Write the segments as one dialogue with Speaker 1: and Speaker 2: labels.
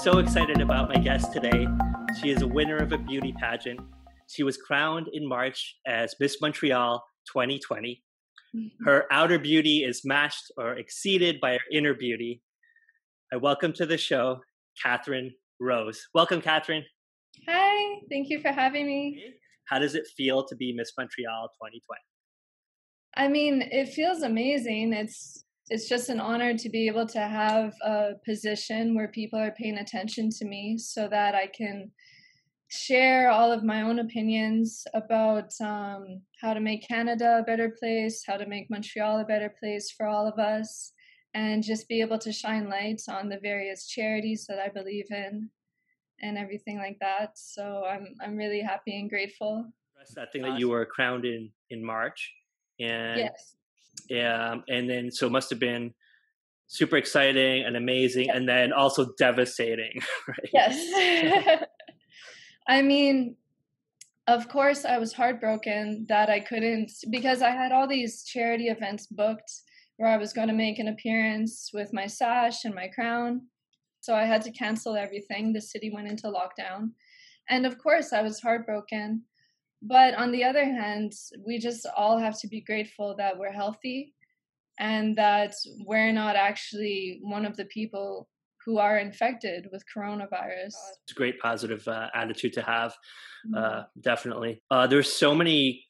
Speaker 1: so excited about my guest today. She is a winner of a beauty pageant. She was crowned in March as Miss Montreal 2020. Her outer beauty is matched or exceeded by her inner beauty. I welcome to the show, Katherine Rose. Welcome, Katherine.
Speaker 2: Hi, thank you for having me.
Speaker 1: How does it feel to be Miss Montreal 2020?
Speaker 2: I mean, it feels amazing. It's just an honor to be able to have a position where people are paying attention to me so that I can share all of my own opinions about how to make Canada a better place, how to make Montreal a better place for all of us, and just be able to shine light on the various charities that I believe in and everything like that. So I'm really happy and grateful.
Speaker 1: That thing that you were crowned in March, and
Speaker 2: Yes.
Speaker 1: And then so it must have been super exciting and amazing, and then also devastating, right?
Speaker 2: Yes. I mean, of course, I was heartbroken that I couldn't, because I had all these charity events booked where I was going to make an appearance with my sash and my crown. So I had to cancel everything. The city went into lockdown. And of course, I was heartbroken. But on the other hand, we just all have to be grateful that we're healthy and that we're not actually one of the people who are infected with coronavirus.
Speaker 1: It's a great positive attitude to have, definitely. There's so many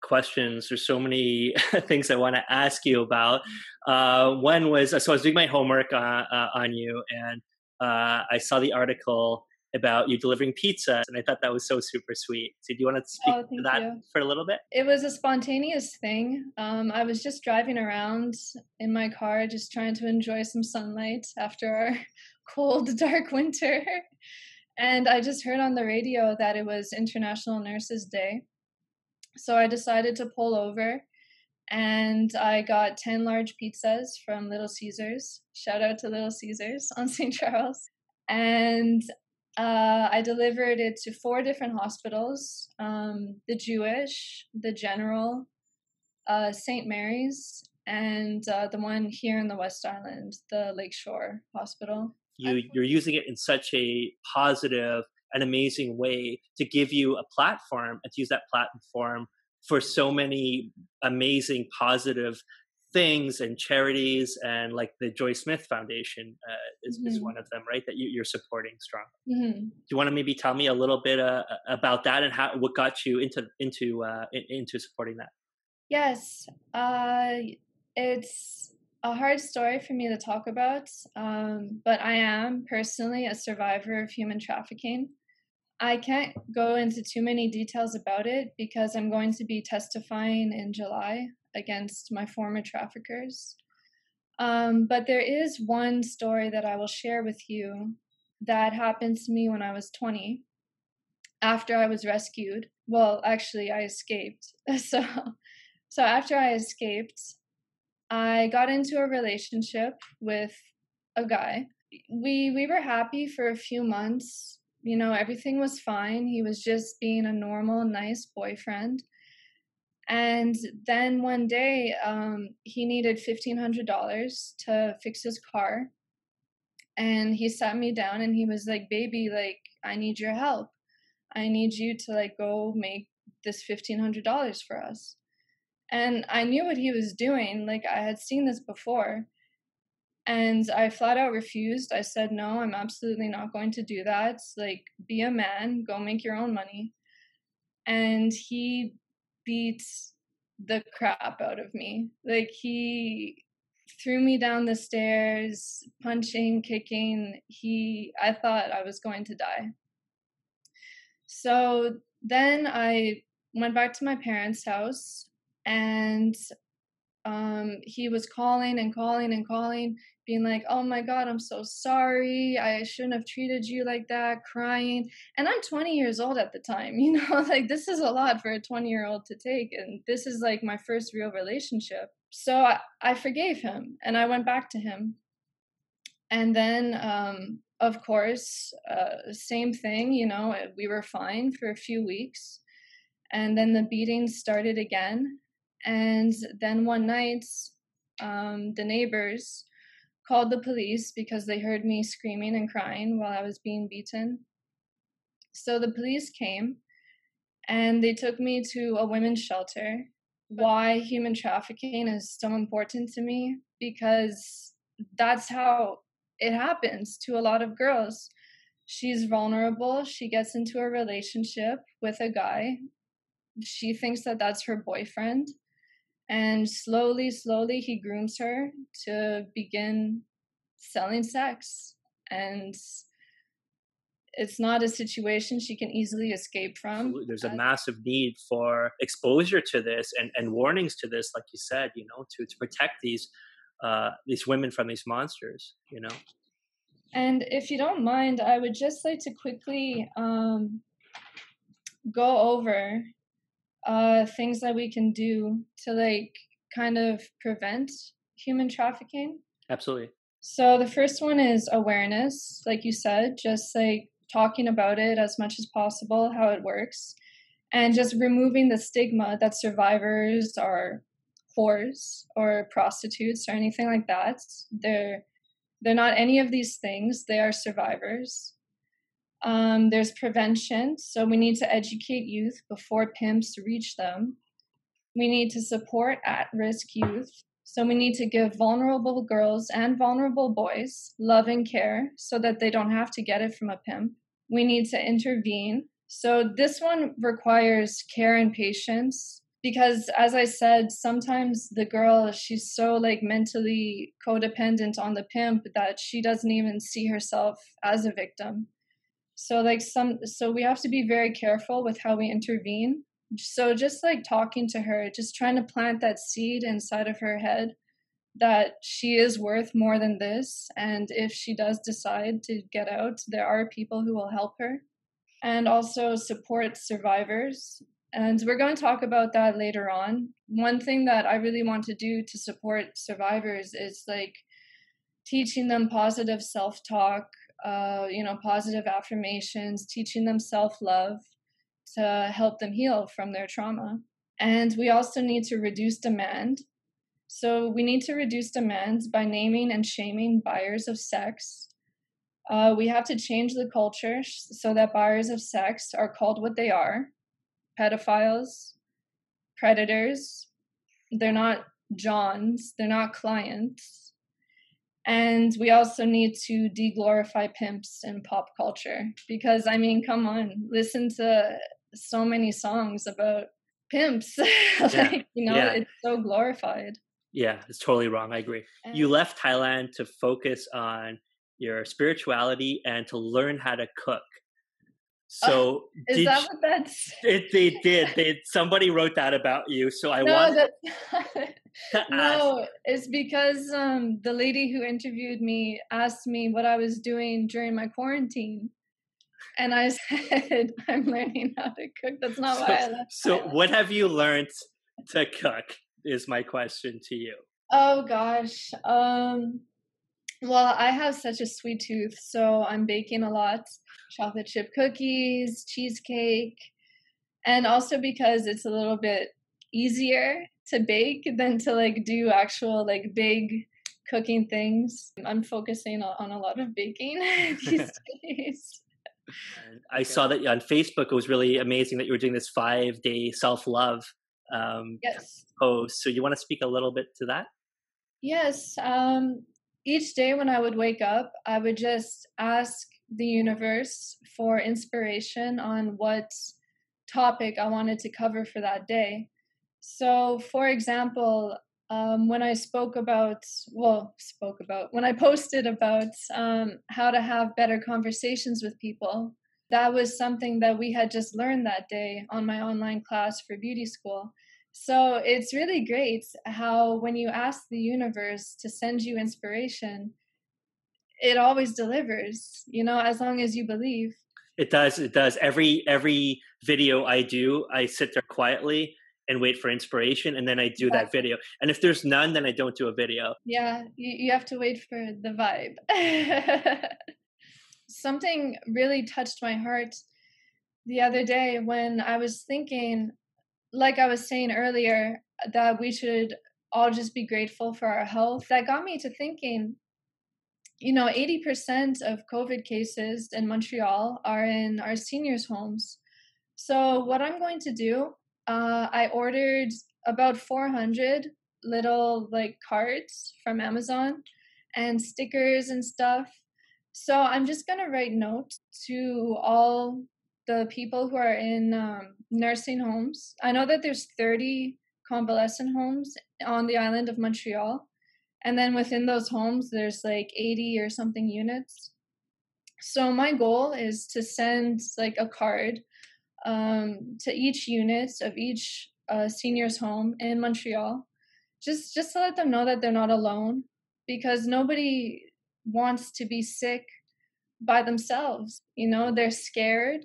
Speaker 1: questions, there's so many things I want to ask you about. One was, so I was doing my homework on you, and I saw the article about you delivering pizza, and I thought that was so super sweet. So do you want to speak to that for a little bit?
Speaker 2: It was a spontaneous thing. I was just driving around in my car, just trying to enjoy some sunlight after our cold, dark winter. And I just heard on the radio that it was International Nurses Day. So I decided to pull over, and I got 10 large pizzas from Little Caesars. Shout out to Little Caesars on St. Charles. And I delivered it to 4 different hospitals, the Jewish, the General, St. Mary's, and the one here in the West Island, the Lakeshore Hospital.
Speaker 1: You're using it in such a positive and amazing way to give you a platform, and to use that platform for so many amazing positive things and charities, and like the Joy Smith Foundation is one of them, right? That you're supporting strongly. Do you want to maybe tell me a little bit about that and what got you into supporting that?
Speaker 2: Yes, it's a hard story for me to talk about, but I am personally a survivor of human trafficking. I can't go into too many details about it because I'm going to be testifying in July against my former traffickers. But there is one story that I will share with you that happened to me when I was 20, after I was rescued. Well, actually, I escaped. So after I escaped, I got into a relationship with a guy. We were happy for a few months. You know, everything was fine. He was just being a normal, nice boyfriend. And then one day, he needed $1,500 to fix his car. And he sat me down and he was like, baby, like, I need your help. I need you to like go make this $1,500 for us. And I knew what he was doing. Like, I had seen this before. And I flat out refused. I said, no, I'm absolutely not going to do that. Like, be a man, go make your own money. And he beat the crap out of me. Like, he threw me down the stairs, punching, kicking. I thought I was going to die. So then I went back to my parents' house, and he was calling and calling and calling, being like, oh my God, I'm so sorry. I shouldn't have treated you like that, crying. And I'm 20 years old at the time, you know, like this is a lot for a 20-year-old to take. And this is like my first real relationship. So I forgave him and I went back to him. And then, of course, same thing, you know, we were fine for a few weeks. And then the beatings started again. And then one night, the neighbors called the police because they heard me screaming and crying while I was being beaten. So the police came and they took me to a women's shelter. Why human trafficking is so important to me? Because that's how it happens to a lot of girls. She's vulnerable. She gets into a relationship with a guy. She thinks that that's her boyfriend. And slowly, slowly, he grooms her to begin selling sex. And it's not a situation she can easily escape from.
Speaker 1: Absolutely. There's a massive need for exposure to this and warnings to this, like you said, to protect these women from these monsters,
Speaker 2: And if you don't mind, I would just like to quickly go over things that we can do to kind of prevent human trafficking.
Speaker 1: Absolutely.
Speaker 2: So the first one is awareness, like you said, just talking about it as much as possible, how it works, and just removing the stigma that survivors are whores or prostitutes or anything like that. They're not any of these things. They are survivors. There's prevention. So we need to educate youth before pimps reach them. We need to support at-risk youth. So we need to give vulnerable girls and vulnerable boys love and care so that they don't have to get it from a pimp. We need to intervene. So this one requires care and patience because, as I said, sometimes the girl, she's so mentally codependent on the pimp that she doesn't even see herself as a victim. So so we have to be very careful with how we intervene. So just talking to her, just trying to plant that seed inside of her head that she is worth more than this. And if she does decide to get out, there are people who will help her. And also support survivors. And we're going to talk about that later on. One thing that I really want to do to support survivors is teaching them positive self-talk, positive affirmations, teaching them self-love to help them heal from their trauma. And we also need to reduce demand. So we need to reduce demand by naming and shaming buyers of sex. We have to change the culture so that buyers of sex are called what they are: pedophiles, predators. They're not Johns, they're not clients. And we also need to de-glorify pimps in pop culture because, come on, listen to so many songs about pimps. It's so glorified.
Speaker 1: Yeah, it's totally wrong. I agree. You left Thailand to focus on your spirituality and to learn how to cook. So
Speaker 2: is that what that's?
Speaker 1: They did. Somebody wrote that about you. So
Speaker 2: No, it's because the lady who interviewed me asked me what I was doing during my quarantine. And I said, I'm learning how to cook. That's not why I left.
Speaker 1: So what have you learned to cook is my question to you.
Speaker 2: Oh, gosh. Well, I have such a sweet tooth, so I'm baking a lot. Chocolate chip cookies, cheesecake, and also because it's a little bit easier to bake than to do actual big cooking things. I'm focusing on a lot of baking these days.
Speaker 1: And I saw that on Facebook. It was really amazing that you were doing this 5-day self-love
Speaker 2: yes.
Speaker 1: post. So you want to speak a little bit to that?
Speaker 2: Yes. Each day when I would wake up, I would just ask the universe for inspiration on what topic I wanted to cover for that day. So, for example, when I when I posted about how to have better conversations with people, that was something that we had just learned that day on my online class for beauty school. So it's really great how when you ask the universe to send you inspiration, it always delivers, as long as you believe.
Speaker 1: It does. It does. Every video I do, I sit there quietly and wait for inspiration, and then I do that video. And if there's none, then I don't do a video.
Speaker 2: Yeah, you have to wait for the vibe. Something really touched my heart the other day when I was thinking, like I was saying earlier, that we should all just be grateful for our health. That got me to thinking, 80% of COVID cases in Montreal are in our seniors' homes. So what I'm going to do, I ordered about 400 little like cards from Amazon and stickers and stuff. So I'm just gonna write notes to all the people who are in nursing homes. I know that there's 30 convalescent homes on the island of Montreal, and then within those homes, there's like 80 or something units. So my goal is to send like a card to each unit of each seniors home in Montreal, just to let them know that they're not alone, because nobody wants to be sick by themselves. They're scared,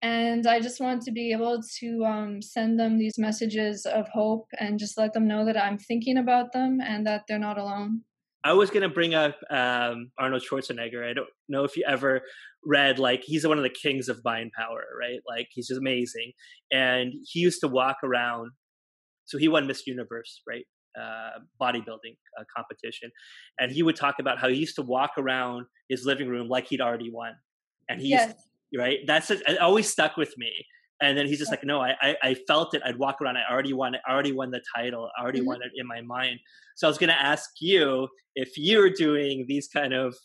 Speaker 2: and I just want to be able to send them these messages of hope and just let them know that I'm thinking about them and that they're not alone.
Speaker 1: I was going to bring up Arnold Schwarzenegger. I don't know if you ever read, like, he's one of the kings of mind power, right? Like, he's just amazing. And he used to walk around. So he won Miss Universe, right? Bodybuilding competition. And he would talk about how he used to walk around his living room like he'd already won. And he used, right? It always stuck with me. And then he's just like, no, I felt it. I'd walk around. I already won the title. I already won it in my mind. So I was going to ask you if you're doing these kind of,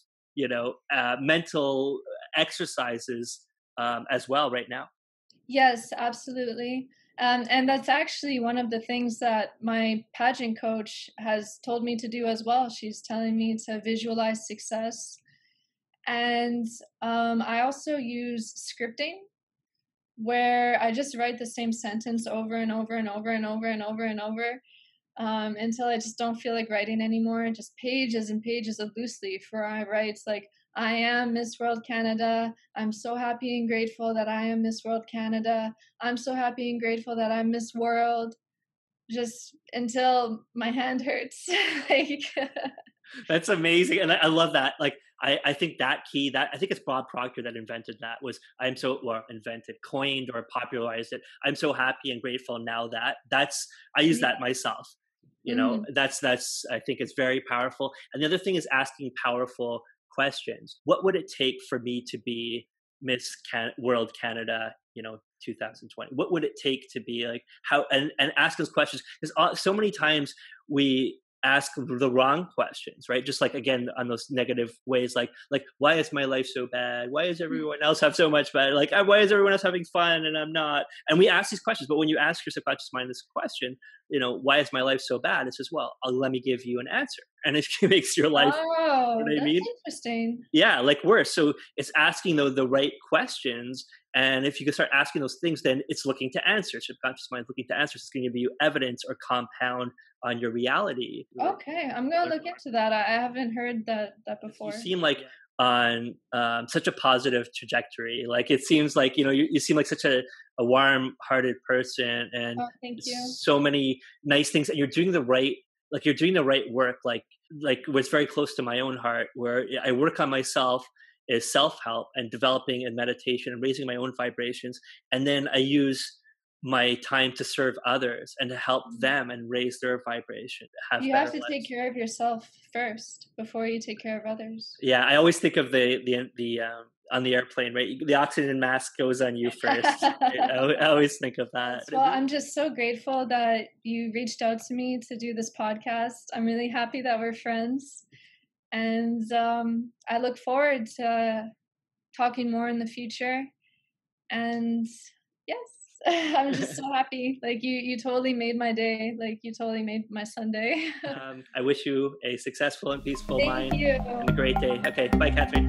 Speaker 1: mental exercises as well right now.
Speaker 2: Yes, absolutely. And that's actually one of the things that my pageant coach has told me to do as well. She's telling me to visualize success. And I also use scripting, where I just write the same sentence over and over and over and over and over and over until I just don't feel like writing anymore. Just pages and pages of loose leaf where I write like, I am Miss World Canada. I'm so happy and grateful that I am Miss World Canada. I'm so happy and grateful that I'm Miss World. Just until my hand hurts.
Speaker 1: That's amazing. And I love that. Like, I think I think it's Bob Proctor that invented that, coined or popularized it. I'm so happy and grateful now I use that myself. That's I think it's very powerful. And the other thing is asking powerful questions. What would it take for me to be Miss World Canada, 2020? What would it take to be like, how, and ask those questions? Because so many times we ask the wrong questions, right? Just like, again, on those negative ways, like why is my life so bad? Why does everyone else have so much bad? Like, why is everyone else having fun and I'm not? And we ask these questions, but when you ask your subconscious mind this question, why is my life so bad? It says, well, let me give you an answer. And it makes your life,
Speaker 2: that's interesting.
Speaker 1: Yeah, like worse. So it's asking the right questions. And if you can start asking those things, then it's looking to answer. Subconscious mind looking to answer. It's going to give you evidence or compound on your reality.
Speaker 2: Okay, I'm going to look into that. I haven't heard that before.
Speaker 1: You seem like on such a positive trajectory. Like, it seems like, you seem like such a warm-hearted person, and
Speaker 2: thank you.
Speaker 1: So many nice things, and you're doing the right work. Like what's very close to my own heart, where I work on myself, is self-help and developing and meditation and raising my own vibrations. And then I use my time to serve others and to help them and raise their vibration.
Speaker 2: You have to take care of yourself first before you take care of others.
Speaker 1: Yeah, I always think of the on the airplane, right? The oxygen mask goes on you first. I always think of that.
Speaker 2: Well, I'm just so grateful that you reached out to me to do this podcast. I'm really happy that we're friends. And I look forward to talking more in the future. And yes, I'm just so happy. Like, you totally made my day. Like, you totally made my Sunday.
Speaker 1: I wish you a successful and peaceful mind.
Speaker 2: Thank you.
Speaker 1: And a great day. Okay, bye, Katherine.